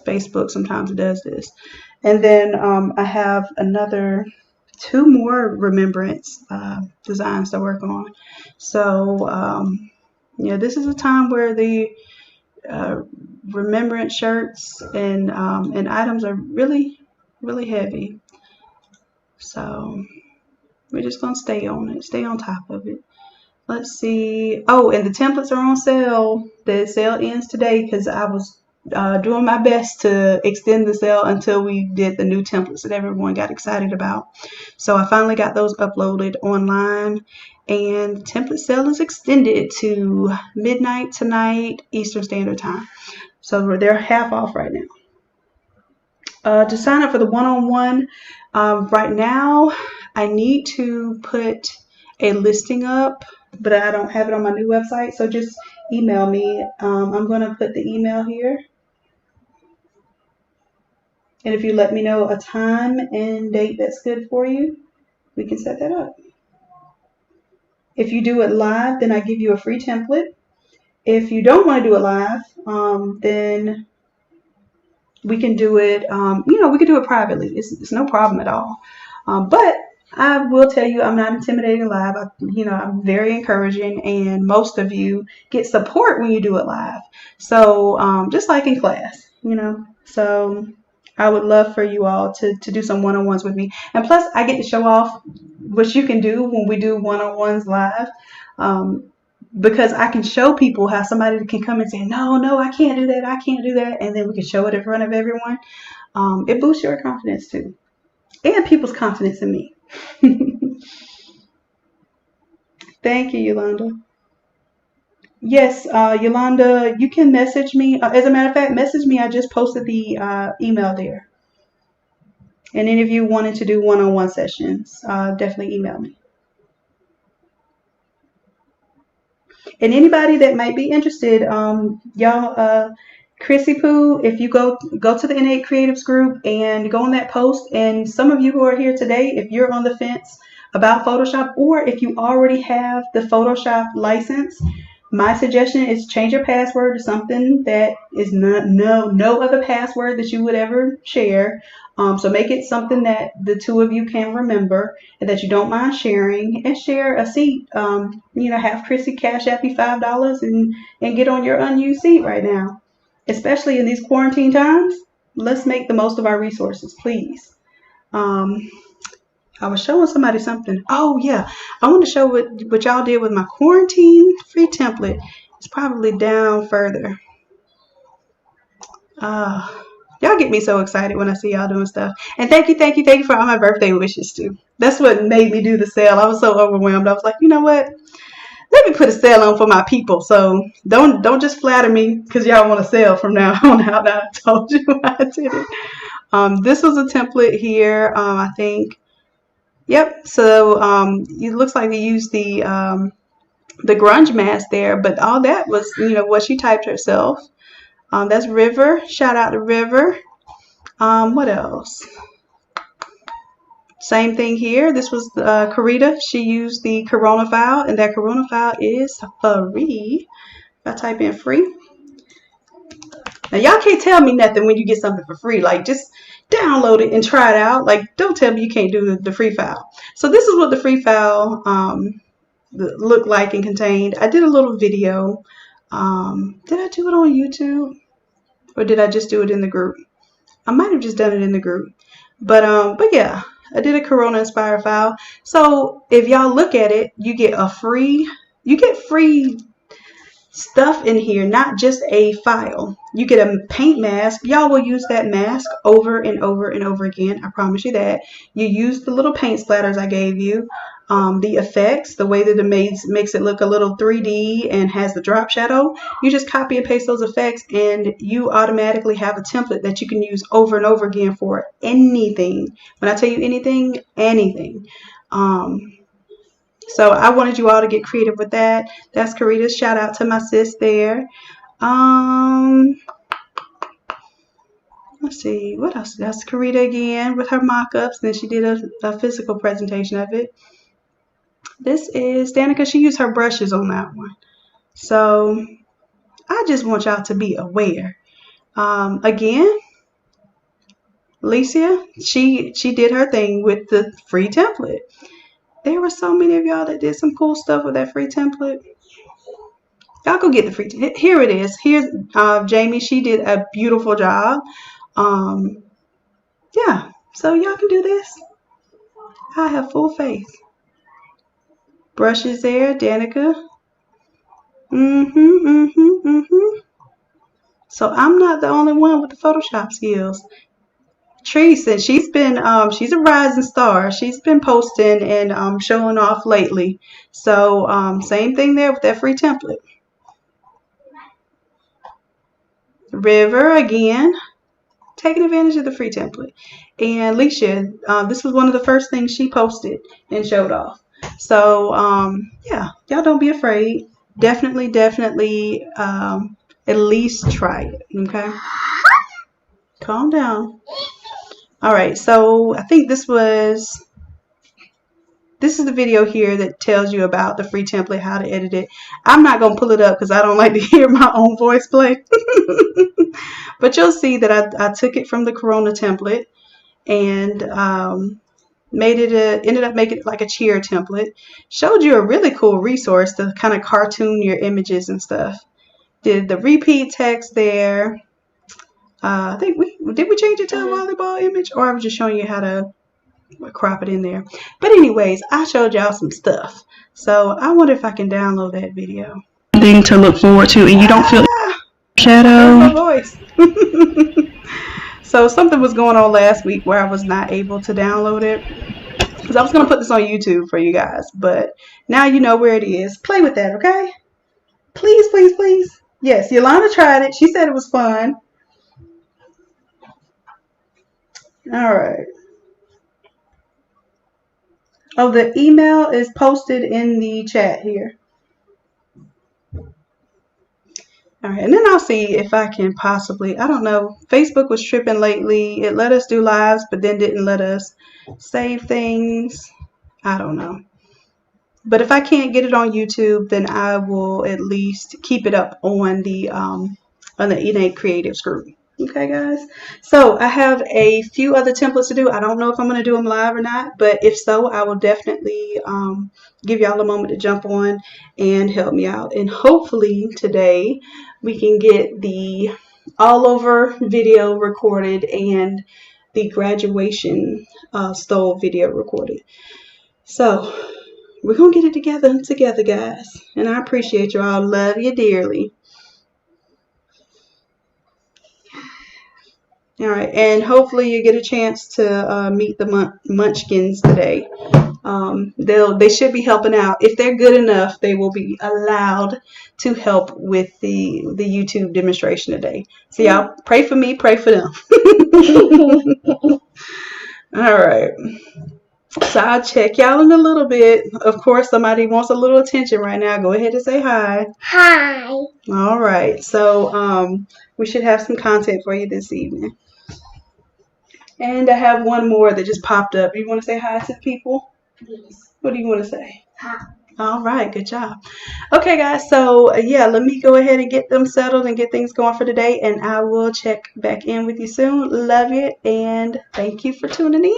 Facebook, sometimes it does this. And then I have another 2 more remembrance designs to work on. So yeah, this is a time where the remembrance shirts and items are really heavy. So we're just gonna stay on it, stay on top of it. Let's see. Oh, and the templates are on sale. The sale ends today because I was doing my best to extend the sale until we did the new templates that everyone got excited about. So I finally got those uploaded online, and the template sale is extended to midnight tonight Eastern Standard Time. So they're half off right now. To sign up for the one-on-one, right now I need to put a listing up, but I don't have it on my new website, so just email me. I'm going to put the email here. And if you let me know a time and date that's good for you, we can set that up. If you do it live, then I give you a free template. If you don't want to do it live, then we can do it, we can do it privately. It's no problem at all. But I will tell you, I'm not intimidating live. I'm very encouraging, and most of you get support when you do it live. So just like in class, So I would love for you all to do some one-on-ones with me. And plus, I get to show off what you can do when we do one-on-ones live. Because I can show people how somebody can come and say, no, I can't do that. I can't do that. And then we can show it in front of everyone. It boosts your confidence too. And people's confidence in me. Thank you, Yolanda. Yes, Yolanda, you can message me. As a matter of fact, message me. I just posted the email there. And any of you wanted to do one-on-one sessions, definitely email me. And anybody that might be interested, y'all, Chrissy Poo, if you go to the Innate Creatives group and go on that post, and some of you who are here today, if you're on the fence about Photoshop, or if you already have the Photoshop license, my suggestion is change your password to something that is no other password that you would ever share. So make it something that the two of you can remember and that you don't mind sharing, and share a seat. Have Chrissy cash app you $5 and get on your unused seat right now. Especially in these quarantine times, let's make the most of our resources, please. I was showing somebody something. Oh yeah, I want to show what y'all did with my quarantine free template. It's probably down further. Y'all get me so excited when I see y'all doing stuff. And thank you for all my birthday wishes too. That's what made me do the sale. I was so overwhelmed. I was like, you know what? Let me put a sale on for my people. So don't just flatter me because y'all want to sell from now on out. I told you I did it. This was a template here. I think. Yep. So it looks like they used the grunge mask there, but all that was what she typed herself. That's River. Shout out to River. What else? Same thing here. This was Karita. She used the Corona file, and that Corona file is free. If I type in free. Now, y'all can't tell me nothing when you get something for free. Like, just download it and try it out. Like, don't tell me you can't do the free file. So this is what the free file looked like and contained. I did a little video Did I do it on YouTube? Or did I just do it in the group? I might have just done it in the group. But yeah, I did a Corona inspired file. So if y'all look at it, you get free stuff in here, not just a file. You get a paint mask. Y'all will use that mask over and over and over again. I promise you that. You use the little paint splatters I gave you. The effects, the way that it makes it look a little 3D and has the drop shadow. You just copy and paste those effects and you automatically have a template that you can use over and over again for anything. When I tell you anything, anything. So I wanted you all to get creative with that. That's Karita's. Shout out to my sis there. Let's see, what else? That's Karita again with her mock-ups. Then she did a physical presentation of it. This is Danica. She used her brushes on that one. So I just want y'all to be aware. Again, Alicia, she did her thing with the free template. There were so many of y'all that did some cool stuff with that free template. Y'all go get the free template. Here it is. Here's Jamie. She did a beautiful job. Yeah, so y'all can do this. I have full faith. Brushes there, Danica. So I'm not the only one with the Photoshop skills. Teresa, she's a rising star. She's been posting and showing off lately. So same thing there with that free template. River again, taking advantage of the free template. And Alicia, this was one of the first things she posted and showed off. So yeah, y'all don't be afraid. Definitely at least try it. Okay, calm down. All right, so I think this is the video here that tells you about the free template, how to edit it. I'm not going to pull it up because I don't like to hear my own voice play. But you'll see that I took it from the Corona template and ended up making it like a cheer template. Showed you a really cool resource to kind of cartoon your images and stuff. Did the repeat text there. I think did we change it to a volleyball image, or I was just showing you how to crop it in there. But anyways, I showed y'all some stuff. So I wonder if I can download that video. Thing to look forward to, and you don't feel shadow. My voice. So something was going on last week where I was not able to download it because I was going to put this on YouTube for you guys. But now you know where it is. Play with that, okay? Please, please, please. Yes, Yolanda tried it. She said it was fun. All right. Oh, the email is posted in the chat here. All right, and then I'll see if I can possibly, I don't know, Facebook was tripping lately. It let us do lives, but then didn't let us save things. I don't know. But if I can't get it on YouTube, then I will at least keep it up on the Innate Creatives group. Okay, guys. So I have a few other templates to do. I don't know if I'm going to do them live or not, but if so, I will definitely give y'all a moment to jump on and help me out. And hopefully today we can get the all over video recorded and the graduation stole video recorded. So we're going to get it together, guys. And I appreciate you all. Love you dearly. All right, and hopefully you get a chance to meet the Munchkins today. They should be helping out. If they're good enough, they will be allowed to help with the YouTube demonstration today. So y'all pray for me, pray for them. All right. So I'll check y'all in a little bit. Of course, somebody wants a little attention right now. Go ahead and say hi. Hi. All right. So we should have some content for you this evening. And I have one more that just popped up. You want to say hi to the people? Yes. What do you want to say? Hi. All right, good job. Okay, guys, so yeah, let me go ahead and get them settled and get things going for today, and I will check back in with you soon. Love you, and thank you for tuning in.